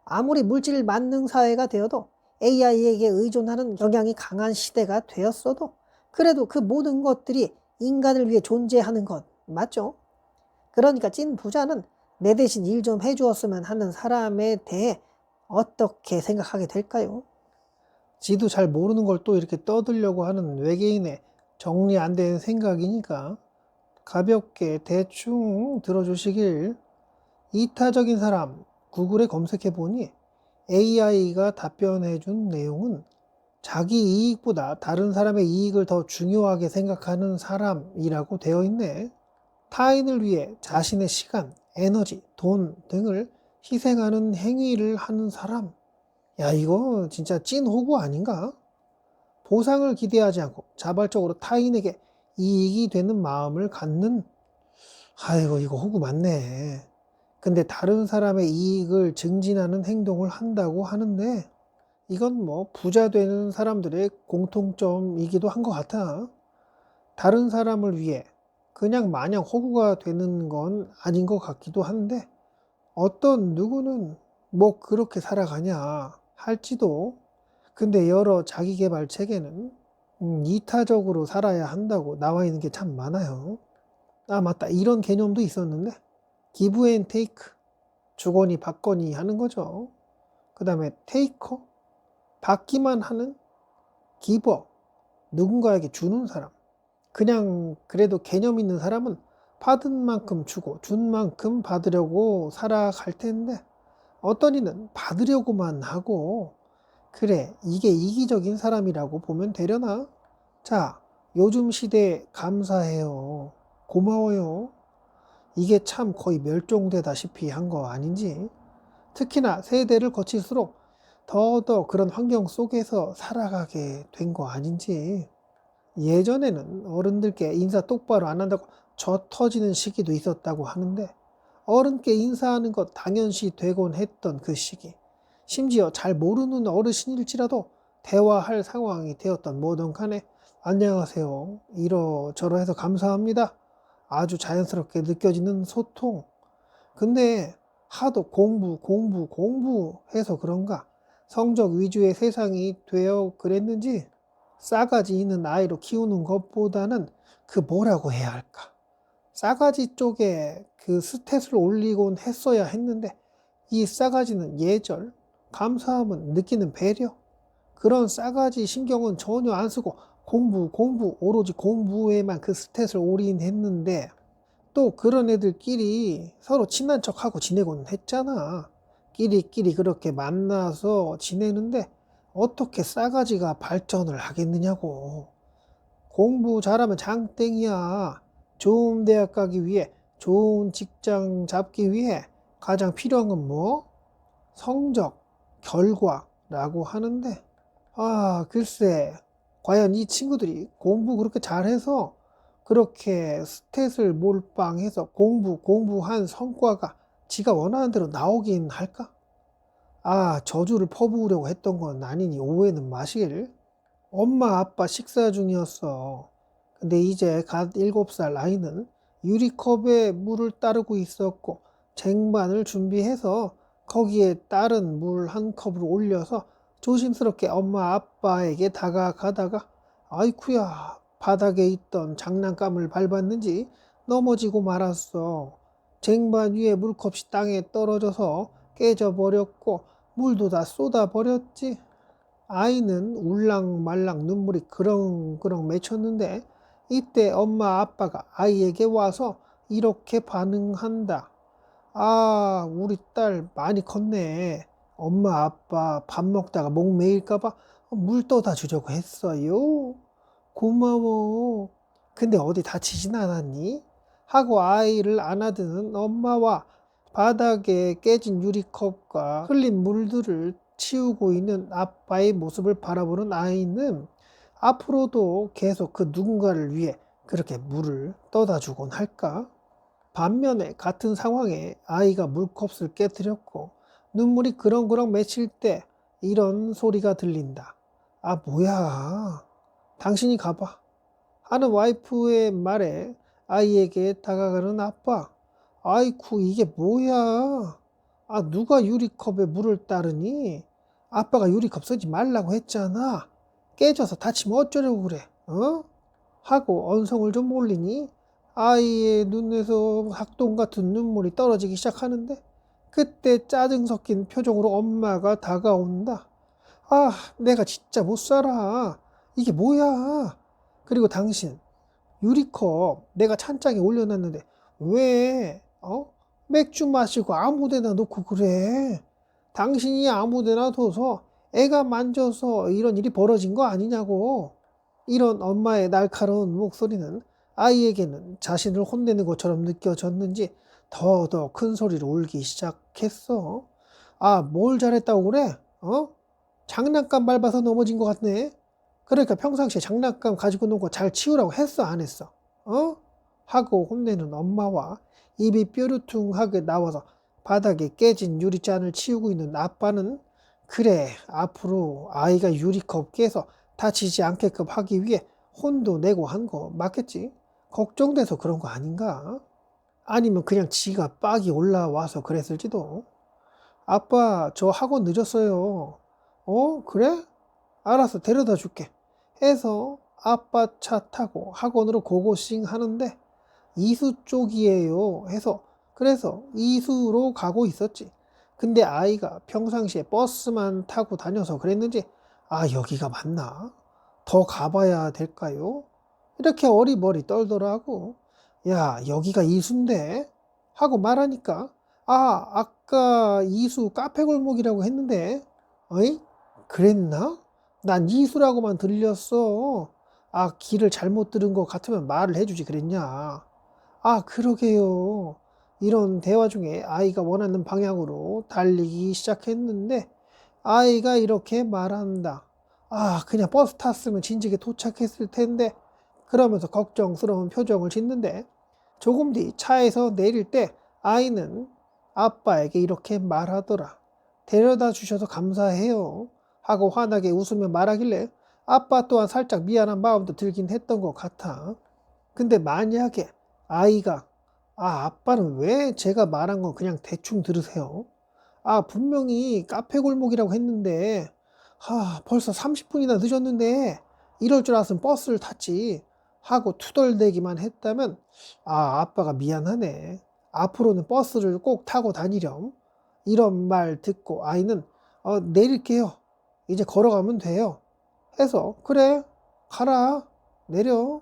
아무리 물질 만능 사회가 되어도 AI에게 의존하는 경향이 강한 시대가 되었어도 그래도 그 모든 것들이 인간을 위해 존재하는 것 맞죠? 그러니까 찐 부자는 내 대신 일 좀 해주었으면 하는 사람에 대해 어떻게 생각하게 될까요? 지도 잘 모르는 걸 또 이렇게 떠들려고 하는 외계인의 정리 안 된 생각이니까 가볍게 대충 들어주시길. 이타적인 사람 구글에 검색해 보니 AI가 답변해 준 내용은 자기 이익보다 다른 사람의 이익을 더 중요하게 생각하는 사람이라고 되어 있네. 타인을 위해 자신의 시간, 에너지, 돈 등을 희생하는 행위를 하는 사람. 야, 이거 진짜 찐 호구 아닌가? 보상을 기대하지 않고 자발적으로 타인에게 이익이 되는 마음을 갖는, 아이고, 이거 호구 맞네. 근데 다른 사람의 이익을 증진하는 행동을 한다고 하는데, 이건 뭐 부자 되는 사람들의 공통점이기도 한 것 같아. 다른 사람을 위해 그냥 마냥 호구가 되는 건 아닌 것 같기도 한데, 어떤 누구는 뭐 그렇게 살아가냐 할지도. 근데 여러 자기계발 책에는 이타적으로 살아야 한다고 나와 있는 게 참 많아요. 아, 맞다. 이런 개념도 있었는데, 기브 앤 테이크, 주거니 받거니 하는 거죠. 그 다음에 테이커, 받기만 하는, 기버, 누군가에게 주는 사람. 그냥 그래도 개념 있는 사람은 받은 만큼 주고 준 만큼 받으려고 살아갈 텐데, 어떤 이는 받으려고만 하고, 그래, 이게 이기적인 사람이라고 보면 되려나? 자, 요즘 시대에 감사해요. 고마워요. 이게 참 거의 멸종되다시피 한 거 아닌지. 특히나 세대를 거칠수록 더더 그런 환경 속에서 살아가게 된 거 아닌지. 예전에는 어른들께 인사 똑바로 안 한다고 젖 터지는 시기도 있었다고 하는데, 어른께 인사하는 것 당연시 되곤 했던 그 시기. 심지어 잘 모르는 어르신일지라도 대화할 상황이 되었던 뭐든 간에 안녕하세요. 이러저러해서 감사합니다. 아주 자연스럽게 느껴지는 소통. 근데 하도 공부해서 그런가 성적 위주의 세상이 되어 그랬는지 싸가지 있는 아이로 키우는 것보다는 그 뭐라고 해야 할까? 싸가지 쪽에 그 스탯을 올리곤 했어야 했는데, 이 싸가지는 예절, 감사함은 느끼는 배려, 그런 싸가지 신경은 전혀 안 쓰고 오로지 공부에만 그 스탯을 올인했는데, 또 그런 애들끼리 서로 친한 척하고 지내곤 했잖아. 끼리끼리 그렇게 만나서 지내는데 어떻게 싸가지가 발전을 하겠느냐고. 공부 잘하면 장땡이야. 좋은 대학 가기 위해, 좋은 직장 잡기 위해 가장 필요한 건 뭐? 성적, 결과라고 하는데, 아, 글쎄, 과연 이 친구들이 공부 그렇게 잘해서 그렇게 스탯을 몰빵해서 공부한 성과가 지가 원하는 대로 나오긴 할까? 아, 저주를 퍼부으려고 했던 건 아니니 오해는 마시길. 엄마 아빠 식사 중이었어. 근데 이제 갓 7살 아이는 유리컵에 물을 따르고 있었고, 쟁반을 준비해서 거기에 따른 물 한 컵을 올려서 조심스럽게 엄마 아빠에게 다가가다가, 아이쿠야, 바닥에 있던 장난감을 밟았는지 넘어지고 말았어. 쟁반 위에 물컵이 땅에 떨어져서 깨져버렸고 물도 다 쏟아버렸지. 아이는 울랑말랑 눈물이 그렁그렁 맺혔는데, 이때 엄마 아빠가 아이에게 와서 이렇게 반응한다. 아, 우리 딸 많이 컸네. 엄마 아빠 밥 먹다가 목 메일까봐 물 떠다 주려고 했어요. 고마워. 근데 어디 다치진 않았니? 하고 아이를 안아드는 엄마와 바닥에 깨진 유리컵과 흘린 물들을 치우고 있는 아빠의 모습을 바라보는 아이는 앞으로도 계속 그 누군가를 위해 그렇게 물을 떠다 주곤 할까? 반면에 같은 상황에 아이가 물컵을 깨뜨렸고 눈물이 그렁그렁 맺힐 때 이런 소리가 들린다. 아, 뭐야. 당신이 가봐. 하는 와이프의 말에 아이에게 다가가는 아빠. 아이쿠, 이게 뭐야. 누가 유리컵에 물을 따르니? 아빠가 유리컵 쓰지 말라고 했잖아. 깨져서 다치면 어쩌려고 그래? 어? 하고 언성을 좀 올리니 아이의 눈에서 학동 같은 눈물이 떨어지기 시작하는데 그때 짜증 섞인 표정으로 엄마가 다가온다. 내가 진짜 못 살아. 이게 뭐야? 그리고 당신 유리컵 내가 찬장에 올려놨는데 왜 맥주 마시고 아무데나 놓고 그래? 당신이 아무데나 둬서 애가 만져서 이런 일이 벌어진 거 아니냐고. 이런 엄마의 날카로운 목소리는 아이에게는 자신을 혼내는 것처럼 느껴졌는지 더더 큰 소리로 울기 시작했어. 뭘 잘했다고 그래? 장난감 밟아서 넘어진 것 같네. 그러니까 평상시에 장난감 가지고 논 거 잘 치우라고 했어, 안 했어? 하고 혼내는 엄마와 입이 뾰루퉁하게 나와서 바닥에 깨진 유리잔을 치우고 있는 아빠는 그래, 앞으로 아이가 유리컵 깨서 다치지 않게끔 하기 위해 혼도 내고 한 거 맞겠지? 걱정돼서 그런 거 아닌가? 아니면 그냥 지가 빡이 올라와서 그랬을지도. 아빠, 저 학원 늦었어요. 그래? 알았어, 데려다 줄게. 해서 아빠 차 타고 학원으로 고고싱 하는데 이수 쪽이에요. 그래서 이수로 가고 있었지. 근데 아이가 평상시에 버스만 타고 다녀서 그랬는지 여기가 맞나? 더 가봐야 될까요? 이렇게 어리버리 떨더라고. 야, 여기가 이수인데? 하고 말하니까 아까 이수 카페 골목이라고 했는데 어이? 그랬나? 난 이수라고만 들렸어. 길을 잘못 들은 것 같으면 말을 해주지 그랬냐? 그러게요. 이런 대화 중에 아이가 원하는 방향으로 달리기 시작했는데 아이가 이렇게 말한다. 그냥 버스 탔으면 진즉에 도착했을 텐데. 그러면서 걱정스러운 표정을 짓는데 조금 뒤 차에서 내릴 때 아이는 아빠에게 이렇게 말하더라. 데려다 주셔서 감사해요. 하고 환하게 웃으며 말하길래 아빠 또한 살짝 미안한 마음도 들긴 했던 것 같아. 근데 만약에 아이가 아빠는 왜 제가 말한 건 그냥 대충 들으세요? 분명히 카페 골목이라고 했는데 벌써 30분이나 늦었는데 이럴 줄 알았으면 버스를 탔지 하고 투덜대기만 했다면 아빠가 미안하네. 앞으로는 버스를 꼭 타고 다니렴. 이런 말 듣고 아이는 내릴게요. 이제 걸어가면 돼요. 해서 그래 가라 내려.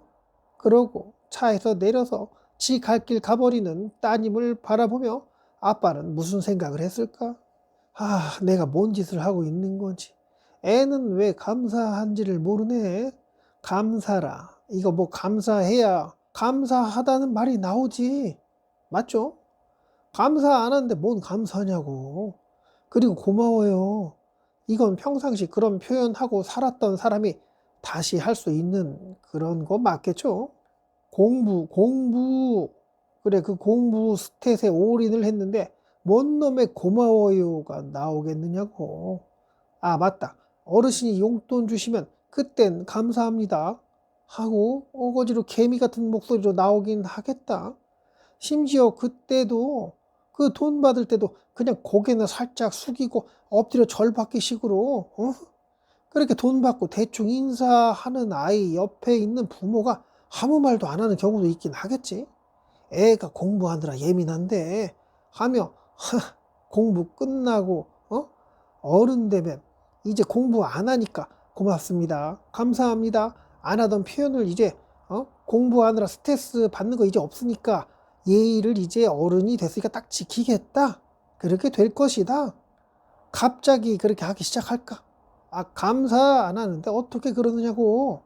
그러고 차에서 내려서 지 갈 길 가버리는 따님을 바라보며 아빠는 무슨 생각을 했을까? 내가 뭔 짓을 하고 있는 건지. 애는 왜 감사한지를 모르네. 감사라. 이거 뭐 감사해야 감사하다는 말이 나오지. 맞죠? 감사 안 하는데 뭔 감사냐고. 그리고 고마워요. 이건 평상시 그런 표현하고 살았던 사람이 다시 할 수 있는 그런 거 맞겠죠? 공부. 그래, 그 공부 스탯에 올인을 했는데, 뭔 놈의 고마워요가 나오겠느냐고. 맞다. 어르신이 용돈 주시면 그땐 감사합니다. 하고 어거지로 개미 같은 목소리로 나오긴 하겠다. 심지어 그때도 그 돈 받을 때도 그냥 고개나 살짝 숙이고 엎드려 절받기 식으로 그렇게 돈 받고 대충 인사하는 아이 옆에 있는 부모가 아무 말도 안 하는 경우도 있긴 하겠지. 애가 공부하느라 예민한데 하며 공부 끝나고 어른 되면 이제 공부 안 하니까 고맙습니다. 감사합니다. 안 하던 표현을 이제 공부하느라 스트레스 받는 거 이제 없으니까 예의를 이제 어른이 됐으니까 딱 지키겠다. 그렇게 될 것이다. 갑자기 그렇게 하기 시작할까? 감사 안 하는데 어떻게 그러느냐고.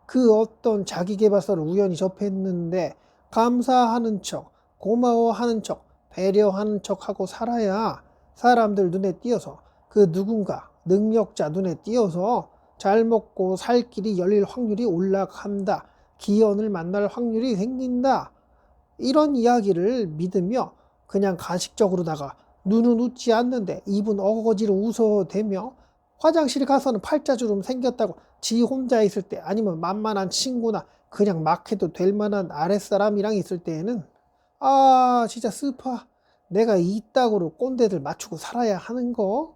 그 어떤 자기계발서를 우연히 접했는데 감사하는 척, 고마워하는 척, 배려하는 척하고 살아야 사람들 눈에 띄어서 그 누군가 능력자 눈에 띄어서 잘 먹고 살 길이 열릴 확률이 올라간다. 기연을 만날 확률이 생긴다. 이런 이야기를 믿으며 그냥 가식적으로다가 눈은 웃지 않는데 입은 어거지로 웃어대며 화장실 가서는 팔자주름 생겼다고 지 혼자 있을 때 아니면 만만한 친구나 그냥 막 해도 될 만한 아랫사람이랑 있을 때에는 진짜 스파 내가 이따구로 꼰대들 맞추고 살아야 하는 거?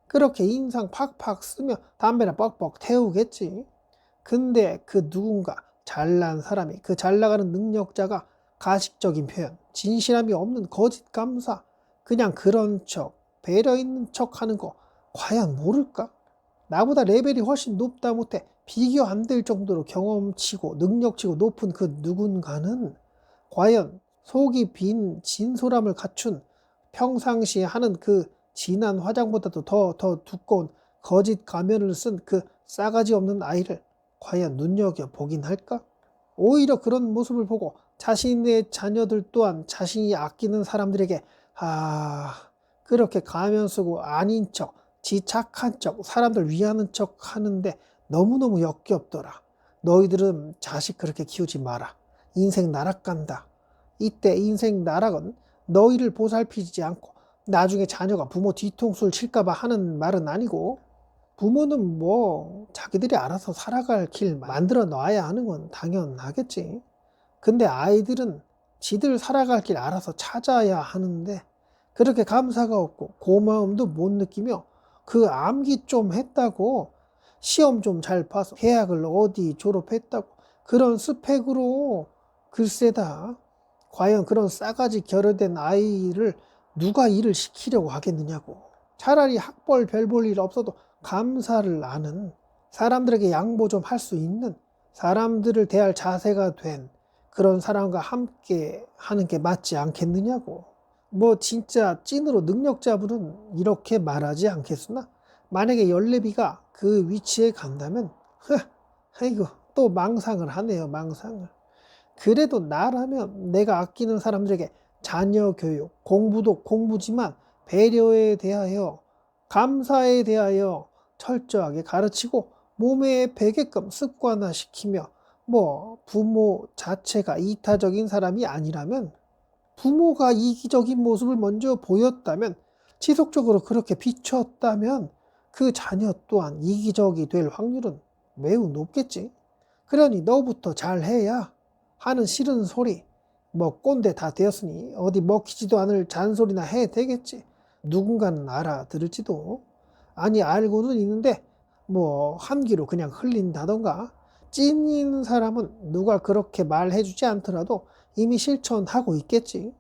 그렇게 인상 팍팍 쓰며 담배나 뻑뻑 태우겠지. 근데 그 누군가 잘난 사람이, 그 잘나가는 능력자가 가식적인 표현, 진실함이 없는 거짓 감사, 그냥 그런 척, 배려 있는 척 하는 거 과연 모를까? 나보다 레벨이 훨씬 높다 못해 비교 안 될 정도로 경험치고 능력치고 높은 그 누군가는 과연 속이 빈 진솔함을 갖춘, 평상시에 하는 그 진한 화장보다도 더 두꺼운 거짓 가면을 쓴 그 싸가지 없는 아이를 과연 눈여겨보긴 할까? 오히려 그런 모습을 보고 자신의 자녀들 또한 자신이 아끼는 사람들에게 그렇게 가면 쓰고 아닌 척, 지 착한 척, 사람들 위하는 척 하는데 너무너무 역겹더라. 너희들은 자식 그렇게 키우지 마라. 인생 나락간다. 이때 인생 나락은 너희를 보살피지 않고 나중에 자녀가 부모 뒤통수를 칠까봐 하는 말은 아니고, 부모는 뭐 자기들이 알아서 살아갈 길 만들어 놔야 하는 건 당연하겠지. 근데 아이들은 지들 살아갈 길 알아서 찾아야 하는데 그렇게 감사가 없고 고마움도 못 느끼며 그 암기 좀 했다고, 시험 좀 잘 봐서 대학을 어디 졸업했다고 그런 스펙으로 글쎄다. 과연 그런 싸가지 결여된 아이를 누가 일을 시키려고 하겠느냐고. 차라리 학벌 별 볼 일 없어도 감사를 아는, 사람들에게 양보 좀 할 수 있는, 사람들을 대할 자세가 된 그런 사람과 함께 하는 게 맞지 않겠느냐고. 뭐 진짜 찐으로 능력자분은 이렇게 말하지 않겠으나, 만약에 연례비가 그 위치에 간다면 아이고 또 망상을 하네요. 망상을. 그래도 나라면 내가 아끼는 사람들에게 자녀 교육, 공부도 공부지만 배려에 대하여, 감사에 대하여 철저하게 가르치고 몸에 배게끔 습관화시키며, 뭐 부모 자체가 이타적인 사람이 아니라면, 부모가 이기적인 모습을 먼저 보였다면, 지속적으로 그렇게 비췄다면 그 자녀 또한 이기적이 될 확률은 매우 높겠지. 그러니 너부터 잘해야 하는 싫은 소리, 뭐 꼰대 다 되었으니 어디 먹히지도 않을 잔소리나 해야 되겠지. 누군가는 알아들을지도. 아니 알고는 있는데 뭐 한 귀로 그냥 흘린다던가. 찐인 사람은 누가 그렇게 말해주지 않더라도 이미 실천하고 있겠지.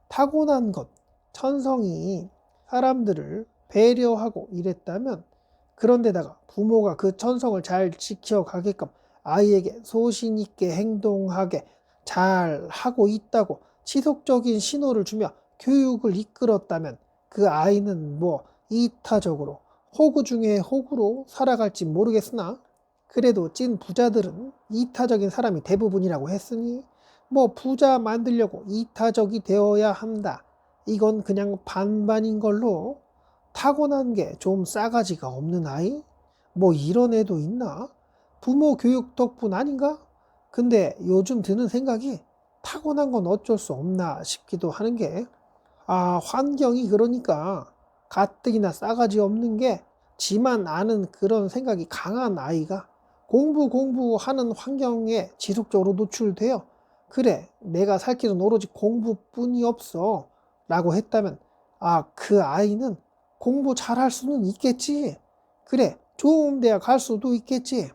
타고난 것, 천성이 사람들을 배려하고 이랬다면, 그런데다가 부모가 그 천성을 잘 지켜가게끔 아이에게 소신 있게 행동하게 잘 하고 있다고 지속적인 신호를 주며 교육을 이끌었다면, 그 아이는 뭐 이타적으로 호구 중에 호구로 살아갈지 모르겠으나, 그래도 찐 부자들은 이타적인 사람이 대부분이라고 했으니 뭐 부자 만들려고 이타적이 되어야 한다, 이건 그냥 반반인 걸로. 타고난 게 좀 싸가지가 없는 아이? 뭐 이런 애도 있나? 부모 교육 덕분 아닌가? 근데 요즘 드는 생각이 타고난 건 어쩔 수 없나 싶기도 하는 게, 환경이 그러니까 가뜩이나 싸가지 없는 게 지만 아는 그런 생각이 강한 아이가 공부하는 환경에 지속적으로 노출되어, 그래 내가 살 길은 오로지 공부뿐이 없어 라고 했다면, 그 아이는 공부 잘할 수는 있겠지. 그래 좋은 대학 갈 수도 있겠지.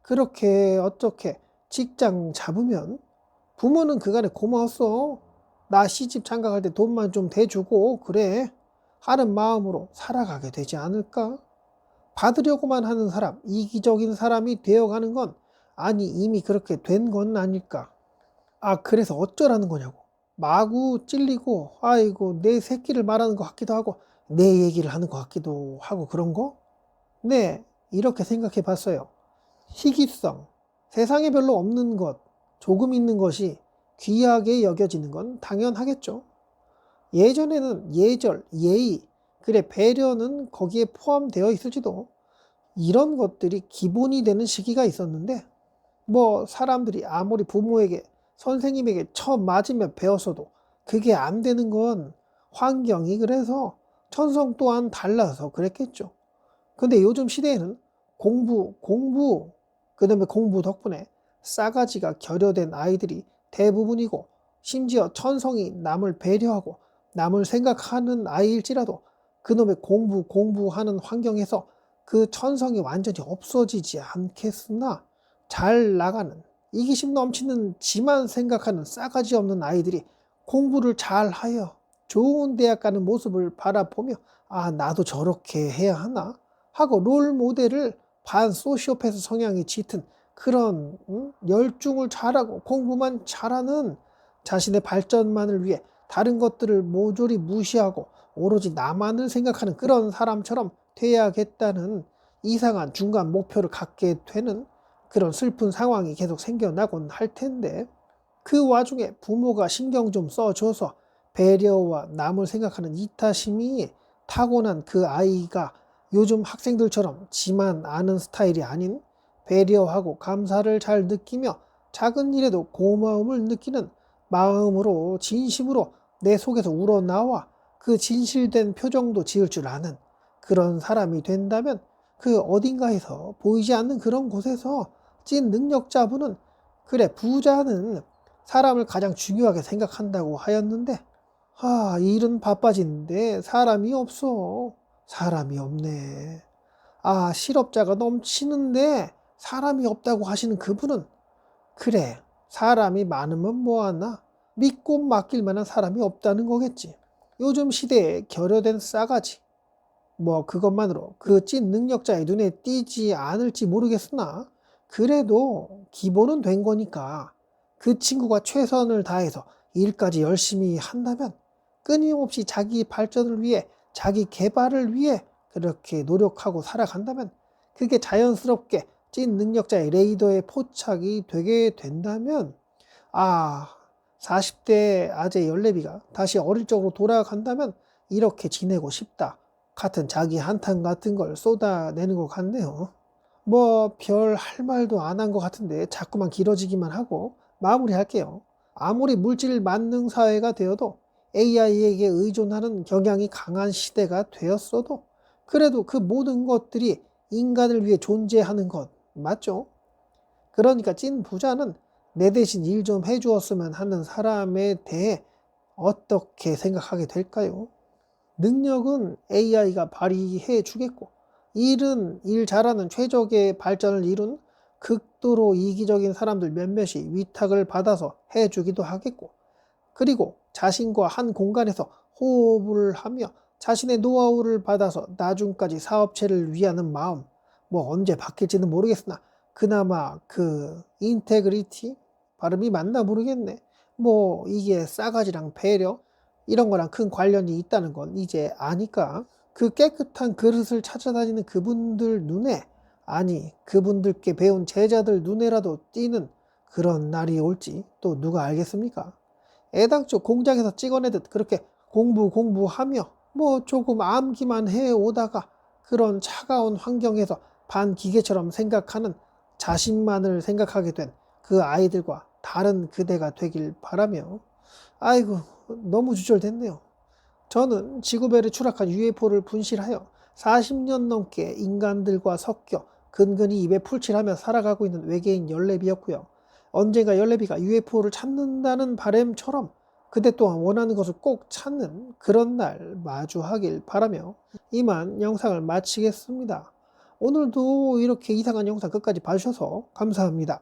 그렇게 어떻게 직장 잡으면 부모는 그간에 고마웠어. 나 시집 장가갈 때 돈만 좀 대주고 그래 하는 마음으로 살아가게 되지 않을까? 받으려고만 하는 사람, 이기적인 사람이 되어가는 건, 아니 이미 그렇게 된 건 아닐까? 그래서 어쩌라는 거냐고. 마구 찔리고 아이고 내 새끼를 말하는 것 같기도 하고 내 얘기를 하는 것 같기도 하고 그런 거? 네, 이렇게 생각해 봤어요. 희귀성, 세상에 별로 없는 것, 조금 있는 것이 귀하게 여겨지는 건 당연하겠죠. 예전에는 예절, 예의, 그래 배려는 거기에 포함되어 있을지도, 이런 것들이 기본이 되는 시기가 있었는데, 뭐 사람들이 아무리 부모에게 선생님에게 처음 맞으며 배웠어도 그게 안 되는 건 환경이 그래서, 천성 또한 달라서 그랬겠죠. 근데 요즘 시대에는 공부, 그 다음에 공부 덕분에 싸가지가 결여된 아이들이 대부분이고, 심지어 천성이 남을 배려하고 남을 생각하는 아이일지라도 그놈의 공부하는 환경에서 그 천성이 완전히 없어지지 않겠으나 잘 나가는 이기심 넘치는 지만 생각하는 싸가지 없는 아이들이 공부를 잘하여 좋은 대학 가는 모습을 바라보며 아 나도 저렇게 해야 하나 하고 롤 모델을 반 소시오패스 성향이 짙은 그런 열중을 잘하고 공부만 잘하는 자신의 발전만을 위해 다른 것들을 모조리 무시하고 오로지 나만을 생각하는 그런 사람처럼 돼야겠다는 이상한 중간 목표를 갖게 되는 그런 슬픈 상황이 계속 생겨나곤 할 텐데 그 와중에 부모가 신경 좀 써줘서 배려와 남을 생각하는 이타심이 타고난 그 아이가 요즘 학생들처럼 지만 아는 스타일이 아닌 배려하고 감사를 잘 느끼며 작은 일에도 고마움을 느끼는 마음으로 진심으로 내 속에서 우러나와 그 진실된 표정도 지을 줄 아는 그런 사람이 된다면 그 어딘가에서 보이지 않는 그런 곳에서 찐 능력자분은 그래 부자는 사람을 가장 중요하게 생각한다고 하였는데 일은 바빠지는데 사람이 없어. 사람이 없네. 실업자가 넘치는데 사람이 없다고 하시는 그분은 그래 사람이 많으면 뭐하나 믿고 맡길 만한 사람이 없다는 거겠지. 요즘 시대에 결여된 싸가지 그것만으로 그 찐 능력자의 눈에 띄지 않을지 모르겠으나 그래도 기본은 된 거니까 그 친구가 최선을 다해서 일까지 열심히 한다면 끊임없이 자기 발전을 위해 자기 개발을 위해 그렇게 노력하고 살아간다면 그게 자연스럽게 찐 능력자의 레이더에 포착이 되게 된다면 40대 아재 열내비가 다시 어릴 적으로 돌아간다면 이렇게 지내고 싶다 같은 자기 한탄 같은 걸 쏟아내는 것 같네요. 별 할 말도 안 한 것 같은데 자꾸만 길어지기만 하고 마무리할게요. 아무리 물질 만능 사회가 되어도 AI에게 의존하는 경향이 강한 시대가 되었어도 그래도 그 모든 것들이 인간을 위해 존재하는 것 맞죠? 그러니까 찐 부자는 내 대신 일 좀 해주었으면 하는 사람에 대해 어떻게 생각하게 될까요? 능력은 AI가 발휘해 주겠고 일은 일 잘하는 최적의 발전을 이룬 극도로 이기적인 사람들 몇몇이 위탁을 받아서 해주기도 하겠고 그리고 자신과 한 공간에서 호흡을 하며 자신의 노하우를 받아서 나중까지 사업체를 위하는 마음 언제 바뀔지는 모르겠으나 그나마 그 인테그리티 발음이 맞나 모르겠네. 이게 싸가지랑 배려 이런 거랑 큰 관련이 있다는 건 이제 아니까 그 깨끗한 그릇을 찾아다니는 그분들 눈에 그분들께 배운 제자들 눈에라도 띄는 그런 날이 올지 또 누가 알겠습니까? 애당초 공장에서 찍어내듯 그렇게 공부하며 조금 암기만 해오다가 그런 차가운 환경에서 반기계처럼 생각하는 자신만을 생각하게 된 그 아이들과 다른 그대가 되길 바라며 아이고 너무 주절됐네요. 저는 지구별에 추락한 UFO를 분실하여 40년 넘게 인간들과 섞여 근근히 입에 풀칠하며 살아가고 있는 외계인 열내비였고요. 언젠가 열내비가 UFO를 찾는다는 바람처럼 그대 또한 원하는 것을 꼭 찾는 그런 날 마주하길 바라며 이만 영상을 마치겠습니다. 오늘도 이렇게 이상한 영상 끝까지 봐주셔서 감사합니다.